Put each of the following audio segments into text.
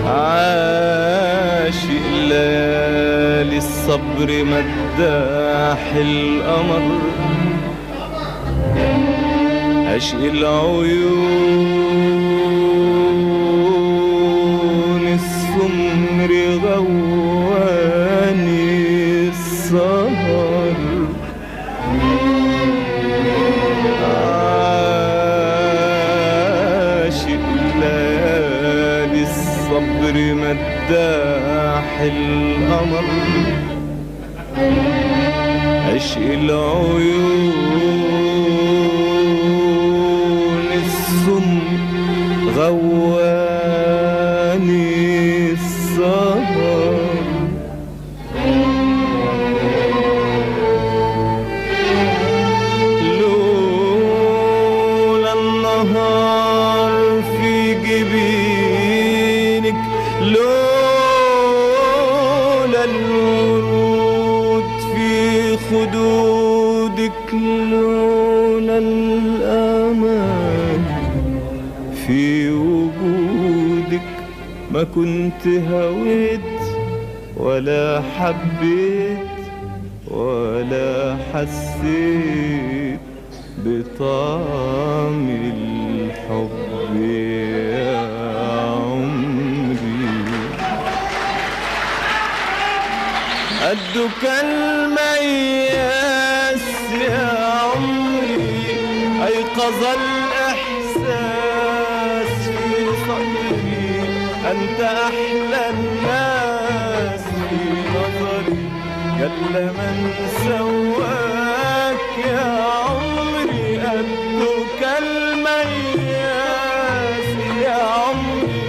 عاشق ليالي الصبر مداح القمر، عشق العيون السمر غواني السهر، عاشق ليالي الصبر مداح القمر، عشق العيون السمر غواني السهر، لولا النهار في جبينك، لولا الورود في خدودك، لولا الأمان في وجودك، ما كنت هويت ولا حبيت ولا حسيت بطعم الحب يا عمري. قدك المياس يا عمري، أيقظ الإحساس في صدري، أنت أحلى الناس في نظري، جل من سواك يا عمري. قدك المياس يا عمري،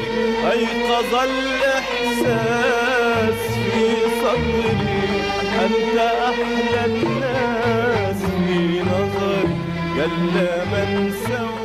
أيقظ الإحساس في صدري، أنت أحلى الناس في نظري، جل من سواك.